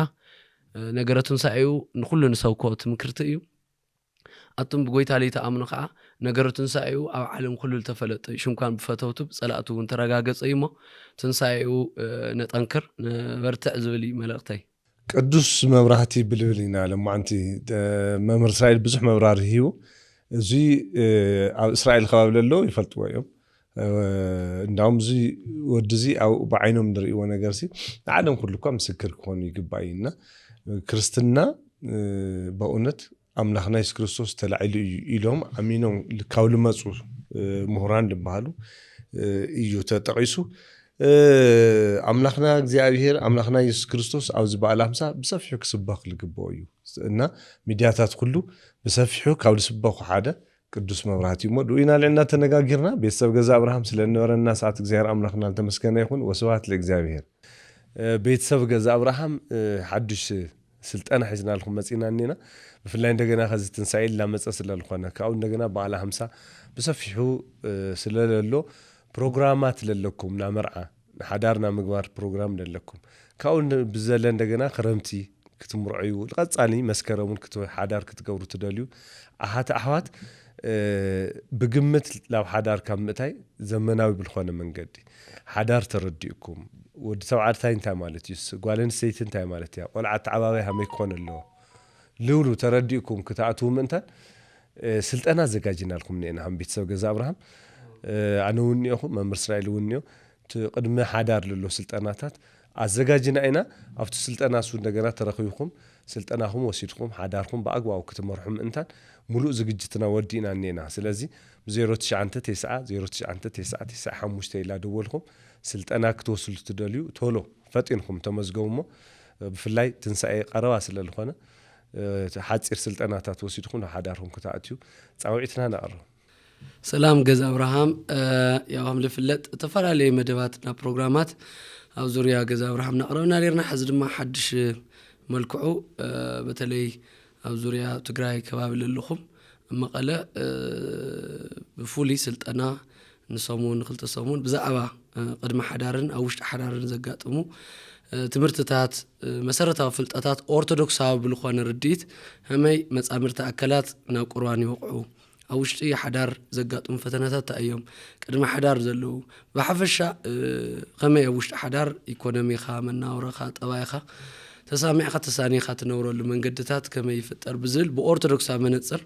ነገረቱን ሳይዩ ንኹሉ ንሰብኮ ትምክርቲ እዩ አቶም በጎይታ ላይ ተአምኑ ኸዓ ነገረቱን ሳይዩ ኣብ ዓለም ኩሉ ተፈለጠ ሽንኳን በፈተውቱ ጸላእቱ ተረጋገጸ ይሞ ትንሳኤው ነጠንክር በርትዕ ዝብል መልእክተይ ቅዱስ መብራህቲ ብልብሊና ለማንቲ መምህር እስራኤል ብዙሕ መብራር ሂቡ እዚ ኣብ እስራኤል ከባቢ ለሎ ይፈልጥዎ እዮም እንዳውም እዚ ወድዚ ኣብ በዓይኖም ንሪእዎ ነገር ሲ ዓለም ኩሉ እኳ ምስክር ክኾኑ ይግባይና ክርስትና በእውነት አምላኽና ኢየሱስ ክርስቶስ ተላዕሉ ኢሎም አሚኖም ካብ ልመጹ ምሁራን ልባሃሉ እዩ ተጠቂሱ አምላኽና እግዚአብሔር አምላኽና ኢየሱስ ክርስቶስ ኣብዚ በዓል 50 ብሰፊሑ ክስበኽ ልግብኦ እዩ እና ሚድያታት ኩሉ ብሰፊሑ ካብ ልስበኹ ሓደ ቅዱስ መብራህቲ እሞ ዱኢና ለና ተነጋጊርና ቤተሰብ ገዛ አብርሃም ስለነበረና ሰዓት እግዚአብሔር አምላኽና ተመስገነ ይሁን ወስብሐት ለእግዚአብሔር ቤተሰብ ገዛ አብርሃም ሓድሽ ስልጣና ሒዝና ለኩም መጺና ኒና ብፍላይ እንደገና ከዚ ትንሳኤ ላመጸ ስለልኾነ ካው እንደገና በዓል 50 ብሰፊሑ ስለለሎ ፕሮግራማት ለለኩም ናመርዓ ሓዳርና ምግባር ፕሮግራም ለለኩም ካው ብዘለ እንደገና ክረምቲ ክትምርዑ ልቀጻሊ መስከረሙን ሓዳር ክትገብሩ ትደልዩ አሃተ አህዋት ብግምት ላብ ሓዳር ካብ ምእታይ ዘመናዊ ብልኾነ መንገዲ ሓዳር ተረዲእኩም ወዲ ተባዕታይ እንታይ ማለት እዩ ጓልን ሰይት እንታይ ማለት ያ ቆልዓት ዓባባይ ሃመይ ክኾን ኣለዎ ልውሉ ተረዲእኩም ክትኣትው ምንታን ስልጠና ዘጋጅናልኩም ነና ሃም ቤተሰብ ገዛ አብርሃም ኣነ እውን እኹ መምህር እስራኤል እውን ነው ቅድመ ሓዳር ለሎ ስልጠናታት አዘጋጅና ኢና ኣብቲ ስልጠና ሱ እንደገና ተረኺብኩም ስልጠናኹም ወሲድኩም ሓዳርኩም በአግባቡ ክትመርሑ ምንታን ሙሉእ ዝግጅትና ወዲና ነና ስለዚ ብ09900995 ኢላ ደወልኩም ስልጠና ክትወስሉ ትደልዩ ቶሎ ፈጢንኩም ተመዝገቡሞ ብፍላይ ትንሳኤ ቀረባ ስለልኾነ ሓፂር ስልጠናታት ወሲድኩም ሓዳርኩም ክትኣትዩ ጻውዒትና ነቕርብ ሰላም ገዛ አብርሃም ያውም ልፍለጥ ተፈላለየ መደባትና ፕሮግራማት ኣብ ዙርያ ገዛ አብርሃም ነቕረብና ሌርና ሕዚ ድማ ሓድሽ መልክዑ በተለይ ኣብ ዙርያ ትግራይ ከባቢ ለለኹም መቐለ ብፉሊ ስልጠና ንሰሙን ክልተ ሰሙን ብዛዕባ ቅድመ ሓዳርን ኣብ ውሽጢ ሓዳርን ዘጋጥሙ ትምህርትታት መሰረታዊ ፍልጠታት ኦርቶዶክሳዊ ብልኾነ ርዲት ከመይ መጻምርቲ ኣካላት ናብ ቁርባን ይወቕዑ ኣብ ውሽጢ ሓዳር ዘጋጥሙ ፈተናታት እዮም ቅድመ ሓዳር ዘለዉ ብሓፈሻ ከመይ ኣብ ውሽጢ ሓዳር ኢኮኖሚኻ መናውረኻ ጠባይኻ ተሳሚዕኻ ተሳኒኻ ትነብረሉ መንገድታት ከመይ ይፍጠር ብዝብል ብኦርቶዶክሳዊ መነጽር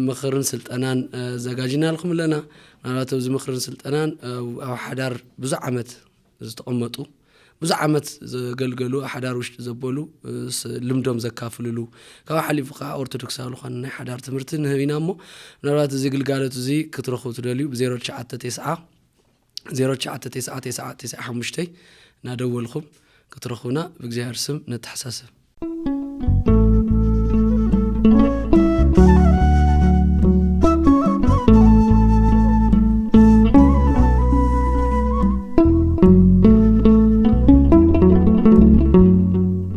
ምኽርን ስልጠናን ዘጋጅናልኩም ለና ምናልባት ኣብዚ ምኽርን ስልጠናን ኣብ ሓዳር ብዙሕ ዓመት ዝተቐመጡ ብዙሕ ዓመት ዘገልገሉ ሓዳር ውሽጢ ዘበሉ ልምዶም ዘካፍልሉ ካብ ሓሊፉ ከዓ ኦርቶዶክሳዊ ዝኾነ ናይ ሓዳር ትምህርቲ ንህቢና እሞ ምናልባት እዚ ግልጋሎት እዚ ክትረኽቡ ትደልዩ ብ0990099995 እናደወልኩም ክትረኽቡና ብእግዚአብሔር ስም ነተሓሳስብ